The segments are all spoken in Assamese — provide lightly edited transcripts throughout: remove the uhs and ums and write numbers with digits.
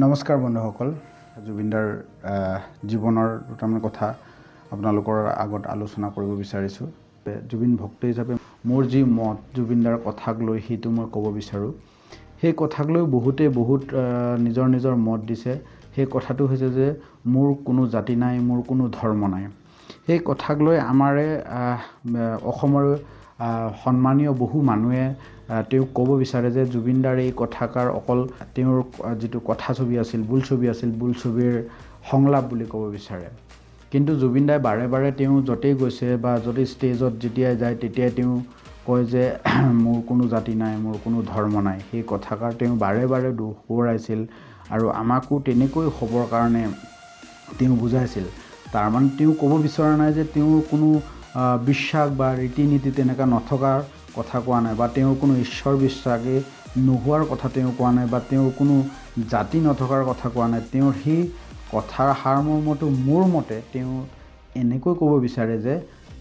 নমস্কাৰ বন্ধুসকল, জুবিনদাৰ জীৱনৰ দুটামান কথা আপোনালোকৰ আগত আলোচনা কৰিব বিচাৰিছোঁ। জুবিন ভক্ত হিচাপে মোৰ যি মত জুবিনদাৰ কথাক লৈ সেইটো মই ক'ব বিচাৰোঁ। সেই কথাক লৈ বহুতে বহুত নিজৰ মত দিছে। সেই কথাটো হৈছে যে মোৰ কোনো জাতি নাই, মোৰ কোনো ধৰ্ম নাই। সেই কথাক লৈ আমাৰে অসমৰ সন্মানীয় বহু মানুহে তেওঁক ক'ব বিচাৰে যে জুবিনদাৰ এই কথাষাৰ অকল তেওঁৰ যিটো কথা ছবি আছিল, বোলছবিৰ সংলাপ বুলি ক'ব বিচাৰে। কিন্তু জুবিনদাই বাৰে বাৰে তেওঁ য'তেই গৈছে বা য'তেই ষ্টেজত যেতিয়াই যায় তেতিয়াই তেওঁ কয় যে মোৰ কোনো জাতি নাই, মোৰ কোনো ধৰ্ম নাই। সেই কথাষাৰ তেওঁ বাৰে বাৰে দোহৰাইছিল আৰু আমাকো তেনেকৈ হ'বৰ কাৰণে তেওঁ বুজাইছিল। তাৰমানে তেওঁ ক'ব বিচৰা নাই যে তেওঁৰ কোনো বিশ্বাস বা ৰীতি নীতি তেনেকুৱা নথকাৰ কথা কোৱা নাই, বা তেওঁৰ কোনো ঈশ্বৰ বিশ্বাসেই নোহোৱাৰ কথা তেওঁ কোৱা নাই, বা তেওঁৰ কোনো জাতি নথকাৰ কথা কোৱা নাই। তেওঁৰ সেই কথাৰ সাৰমৰ্মটো মোৰ মতে তেওঁ এনেকৈ ক'ব বিচাৰে যে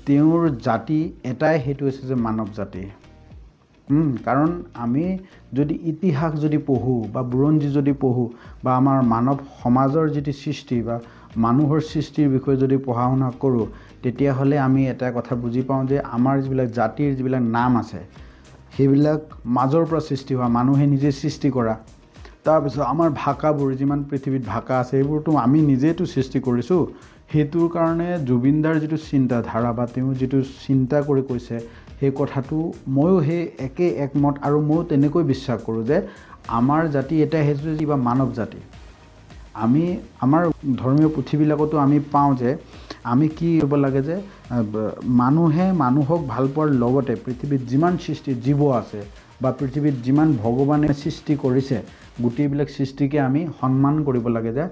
তেওঁৰ জাতি এটাই, সেইটো হৈছে যে মানৱ জাতি। কাৰণ আমি যদি ইতিহাস যদি পঢ়োঁ বা বুৰঞ্জী যদি পঢ়োঁ বা আমাৰ মানৱ সমাজৰ যিটো সৃষ্টি বা মানুহৰ সৃষ্টিৰ বিষয়ে যদি পঢ়া শুনা কৰোঁ, তেতিয়াহ'লে আমি এটা কথা বুজি পাওঁ যে আমাৰ যিবিলাক জাতিৰ যিবিলাক নাম আছে সেইবিলাক মাজৰ পৰা সৃষ্টি হোৱা, মানুহে নিজে সৃষ্টি কৰা। তাৰপিছত আমাৰ ভাষাবোৰ, যিমান পৃথিৱীত ভাষা আছে সেইবোৰতো আমি নিজেইতো সৃষ্টি কৰিছোঁ। সেইটোৰ কাৰণে জুবিনদাৰ যিটো চিন্তাধাৰা বা তেওঁ যিটো চিন্তা কৰি কৈছে সেই কথাটো ময়ো সেই একে একমত, আৰু ময়ো তেনেকৈ বিশ্বাস কৰোঁ যে আমাৰ জাতি এটাই, সেইটো কিবা মানৱ জাতি। আমি আমাৰ ধৰ্মীয় পুথিবিলাকতো আমি পাওঁ যে আমি কি কৰিব লাগে যে মানুহে মানুহক ভাল পোৱাৰ লগতে পৃথিৱীত যিমান সৃষ্টি জীৱ আছে বা পৃথিৱীত যিমান ভগৱানে সৃষ্টি কৰিছে গোটেইবিলাক সৃষ্টিকে আমি সন্মান কৰিব লাগে, যে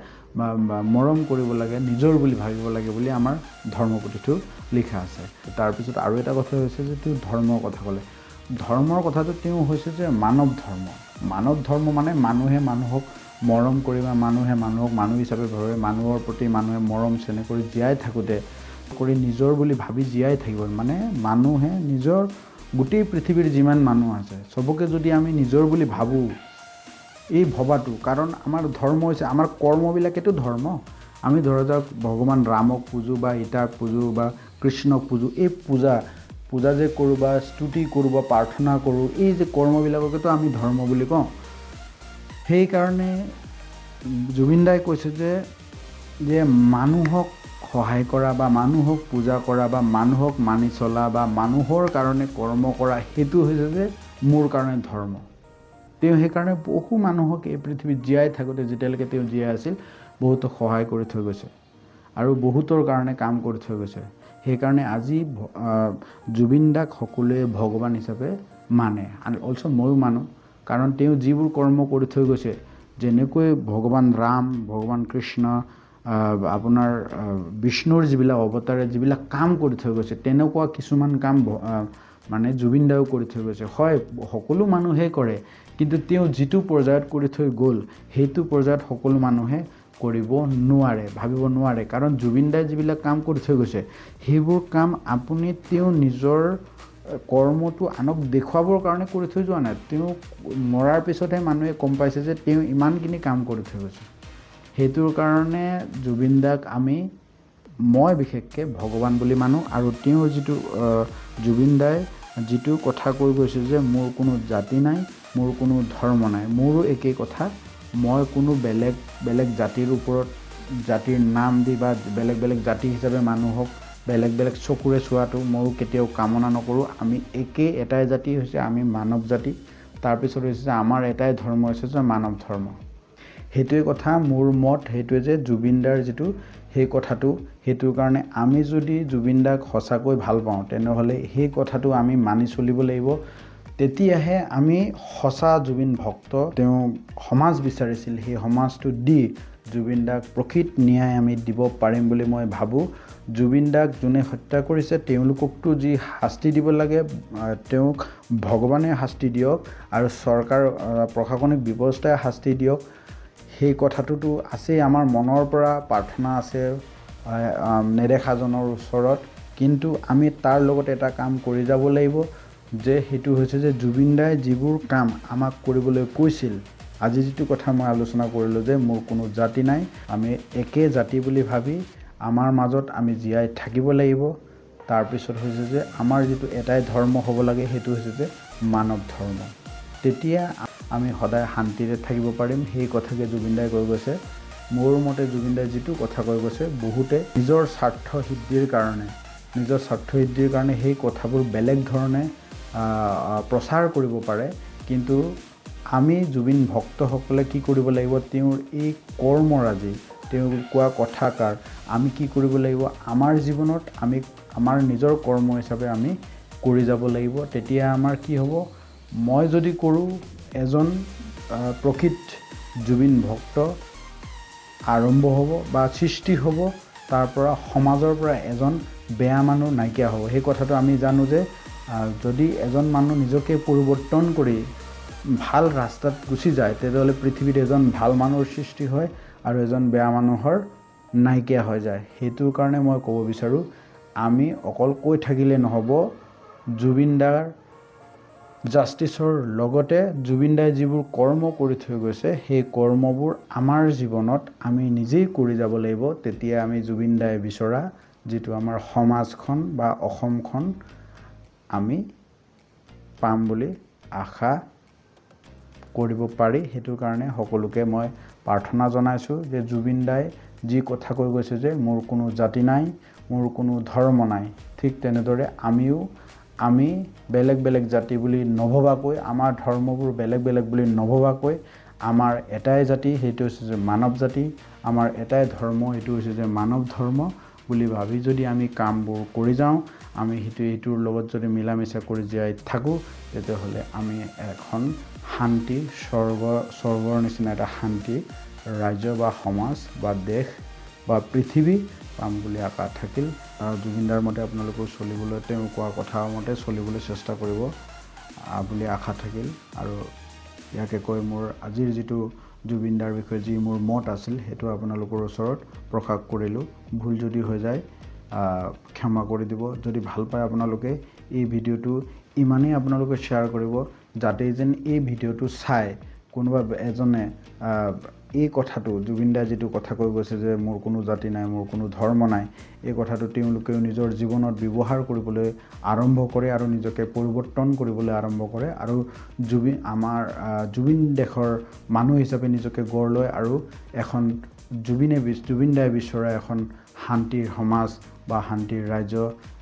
মৰম কৰিব লাগে, নিজৰ বুলি ভাবিব লাগে বুলি আমাৰ ধৰ্মপুথিটো লিখা আছে। তাৰপিছত আৰু এটা কথা হৈছে যে তেওঁ ধৰ্মৰ কথা ক'লে। ধৰ্মৰ কথাটো তেওঁ হৈছে যে মানৱ ধৰ্ম। মানৱ ধৰ্ম মানে মানুহে মানুহক মৰম কৰি বা মানুহে মানুহক মানুহ হিচাপে ভাবে, মানুহৰ প্ৰতি মানুহে মৰম চেনেহ কৰি জীয়াই থাকোঁতে কৰি নিজৰ বুলি ভাবি জীয়াই থাকিব। মানে মানুহে নিজৰ গোটেই পৃথিৱীৰ যিমান মানুহ আছে চবকে যদি আমি নিজৰ বুলি ভাবোঁ, এই ভবাটো, কাৰণ আমাৰ ধৰ্ম হৈছে, আমাৰ কৰ্মবিলাকেতো ধৰ্ম। আমি ধৰা যাওক ভগৱান ৰামক পূজোঁ বা ইটাক পূজোঁ বা কৃষ্ণক পূজোঁ, এই পূজা যে কৰোঁ বা স্তুতি কৰোঁ বা প্ৰাৰ্থনা কৰোঁ, এই যে কৰ্মবিলাককেতো আমি ধৰ্ম বুলি কওঁ। সেইকাৰণে জুবিনদাই কৈছে যে মানুহক সহায় কৰা বা মানুহক পূজা কৰা বা মানুহক মানি চলা বা মানুহৰ কাৰণে কৰ্ম কৰা, সেইটো হৈছে যে মোৰ কাৰণে ধৰ্ম। তেওঁ সেইকাৰণে বহু মানুহক এই পৃথিৱীত জীয়াই থাকোঁতে, যেতিয়ালৈকে তেওঁ জীয়াই আছিল, বহুতক সহায় কৰি থৈ গৈছে আৰু বহুতৰ কাৰণে কাম কৰি থৈ গৈছে। সেইকাৰণে আজি জুবিনদাক সকলোৱে ভগৱান হিচাপে মানে, আৰু অলছ' ময়ো মানো। কাৰণ তেওঁ যিবোৰ কৰ্ম কৰি থৈ গৈছে, যেনেকৈ ভগৱান ৰাম, ভগৱান কৃষ্ণ, আপোনাৰ বিষ্ণুৰ যিবিলাক অৱতাৰে যিবিলাক কাম কৰি থৈ গৈছে, তেনেকুৱা কিছুমান কাম মানে জুবিনদাও কৰি থৈ গৈছে। হয়, সকলো মানুহেই কৰে, কিন্তু তেওঁ যিটো পৰ্যায়ত কৰি থৈ গ'ল সেইটো পৰ্যায়ত সকলো মানুহে কৰিব নোৱাৰে, ভাবিব নোৱাৰে। কাৰণ জুবিনদাই যিবিলাক কাম কৰি থৈ গৈছে সেইবোৰ কাম আপুনি তেওঁ নিজৰ কৰ্মটো আনক দেখুৱাবৰ কাৰণে কৰি থৈ যোৱা নাই। তেওঁ মৰাৰ পিছতহে মানুহে গম পাইছে যে তেওঁ ইমানখিনি কাম কৰি থৈ গৈছে। সেইটোৰ কাৰণে জুবিনদাক মই বিশেষকৈ ভগৱান বুলি মানো। আৰু তেওঁৰ যিটো জুবিনদাই যিটো কথা কৈ গৈছে যে মোৰ কোনো জাতি নাই, মোৰ কোনো ধৰ্ম নাই, মোৰো একেই কথা। মই কোনো বেলেগ জাতিৰ ওপৰত জাতিৰ নাম দি বা বেলেগ জাতি হিচাপে মানুহক বেলেগ চকুৰে চোৱাটো ময়ো কেতিয়াও কামনা নকৰোঁ। আমি এটাই জাতি হৈছে আমি মানৱ জাতি। তাৰপিছত হৈছে যে আমাৰ এটাই ধৰ্ম হৈছে যে মানৱ ধৰ্ম। সেইটোৱে কথা, মোৰ মত সেইটোৱে যে জুবিনদাৰ যিটো সেই কথাটো, সেইটোৰ কাৰণে আমি যদি জুবিনদাক সঁচাকৈ ভাল পাওঁ তেনেহ'লে সেই কথাটো আমি মানি চলিব লাগিব। তেতিয়াহে আমি সঁচা জুবিন ভক্ত। তেওঁ সমাজ বিচাৰিছিল, সেই সমাজটো দি জুবিনদাক প্ৰকৃত ন্যায় আমি দিব পাৰিম বুলি মই ভাবোঁ। জুবিনদাক যোনে হত্যা কৰিছে তেওঁলোককতো যি শাস্তি দিব লাগে তেওঁক ভগৱানে শাস্তি দিয়ক আৰু চৰকাৰ প্ৰশাসনিক ব্যৱস্থাই শাস্তি দিয়ক। সেই কথাটোতো আছেই, আমাৰ মনৰ পৰা প্ৰাৰ্থনা আছে নেদেখাজনৰ ওচৰত। কিন্তু আমি তাৰ লগতে এটা কাম কৰি যাব লাগিব, যে সেইটো হৈছে যে জুবিনদাই যিবোৰ কাম আমাক কৰিবলৈ কৈছিল আজি যিটো কথা মই আলোচনা কৰিলোঁ যে মোৰ কোনো জাতি নাই, আমি একে জাতি বুলি ভাবি আমাৰ মাজত আমি জীয়াই থাকিব লাগিব। তাৰপিছত হৈছে যে আমাৰ যিটো এটাই ধৰ্ম হ'ব লাগে সেইটো হৈছে যে মানৱ ধৰ্ম। তেতিয়া আমি সদায় শান্তিৰে থাকিব পাৰিম। সেই কথাকে জুবিন দাই কৈ গৈছে। মোৰ মতে জুবিন দাই যিটো কথা কৈ গৈছে, বহুতে নিজৰ স্বাৰ্থ সিদ্ধিৰ কাৰণে সেই কথাবোৰ বেলেগ ধৰণে প্ৰচাৰ কৰিব পাৰে। কিন্তু আমি জুবিন ভক্তসকলে কি কৰিব লাগিব, তেওঁৰ এই কৰ্মৰাজি, তেওঁ কোৱা কথাষাৰ আমি কি কৰিব লাগিব, আমাৰ জীৱনত আমি আমাৰ নিজৰ কৰ্ম হিচাপে আমি কৰি যাব লাগিব। তেতিয়া আমাৰ কি হ'ব, মই যদি কৰোঁ, এজন প্ৰকৃত জুবিন ভক্ত আৰম্ভ হ'ব বা সৃষ্টি হ'ব, তাৰ পৰা সমাজৰ পৰা এজন বেয়া মানুহ নাইকিয়া হ'ব। সেই কথাটো আমি জানো যে যদি এজন মানুহ নিজকে পৰিৱৰ্তন কৰি ভাল ৰাস্তাত গুচি যায়, তেতিয়াহ'লে পৃথিৱীত এজন ভাল মানুহৰ সৃষ্টি হয় আৰু এজন বেয়া মানুহৰ নাইকিয়া হৈ যায়। সেইটোৰ কাৰণে মই ক'ব বিচাৰোঁ, আমি অকল কৈ থাকিলে নহ'ব। জুবিন দাৰ জাষ্টিছৰ লগতে জুবিন দাই যিবোৰ কৰ্ম কৰি থৈ গৈছে, সেই কৰ্মবোৰ আমাৰ জীৱনত আমি নিজেই কৰি যাব লাগিব। তেতিয়া আমি জুবিন দাই বিচৰা যিটো আমাৰ সমাজখন বা অসমখন আমি পাম বুলি আশা কৰিব পাৰি। সেইটোৰ কাৰণে সকলোকে মই প্ৰাৰ্থনা জনাইছোঁ যে জুবিন দাই যি কথা কৈ গৈছে যে মোৰ কোনো জাতি নাই, মোৰ কোনো ধৰ্ম নাই, ঠিক তেনেদৰে আমি বেলেগ বেলেগ জাতি বুলি নভবাকৈ, আমাৰ ধৰ্মবোৰ বেলেগ বেলেগ বুলি নভবাকৈ, আমাৰ এটাই জাতি, সেইটো হৈছে যে মানৱ জাতি, আমাৰ এটাই ধৰ্ম, সেইটো হৈছে যে মানৱ ধৰ্ম বুলি ভাবি যদি আমি কামবোৰ কৰি যাওঁ, আমি সেইটোৰ লগত যদি মিলা-মিছা কৰি জীয়াই থাকোঁ, তেতিয়াহ'লে আমি এখন শান্তি স্বৰ্গৰ নিচিনা এটা শান্তি ৰাজ্য বা সমাজ বা দেশ বা পৃথিৱী পাম বুলি আশা থাকিল। জুবিনদাৰ মতে আপোনালোকেও চলিবলৈ, তেওঁ কোৱা কথা মতে চলিবলৈ চেষ্টা কৰিব বুলি আশা থাকিল। আৰু ইয়াকে কৈ মোৰ আজিৰ যিটো জুবিনদাৰ বিষয়ে যি মোৰ মত আছিল, সেইটো আপোনালোকৰ ওচৰত প্ৰকাশ কৰিলোঁ। ভুল যদি হৈ যায় ক্ষমা কৰি দিব। যদি ভাল পায় আপোনালোকে এই ভিডিঅ'টো ইমানেই আপোনালোকে শ্বেয়াৰ কৰিব, যাতে যেন এই ভিডিঅ'টো চাই কোনোবা এজনে এই কথাটো, জুবিন দাই যিটো কথা কৈ গৈছে যে মোৰ কোনো জাতি নাই, মোৰ কোনো ধৰ্ম নাই, এই কথাটো তেওঁলোকেও নিজৰ জীৱনত ব্যৱহাৰ কৰিবলৈ আৰম্ভ কৰে আৰু নিজকে পৰিৱৰ্তন কৰিবলৈ আৰম্ভ কৰে আৰু জুবিন দেশৰ মানুহ হিচাপে নিজকে গঢ় লয় আৰু এখন জুবিন দাই বিচৰা এখন শান্তিৰ সমাজ বা শান্তিৰ ৰাজ্য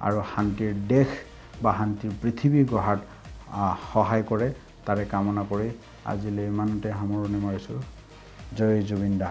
আৰু শান্তিৰ দেশ বা শান্তিৰ পৃথিৱী গঢ়াত সহায় কৰে, তাৰে কামনা কৰি আজিলৈ ইমানতে সামৰণি মাৰিছোঁ। জয় জুবিন দা।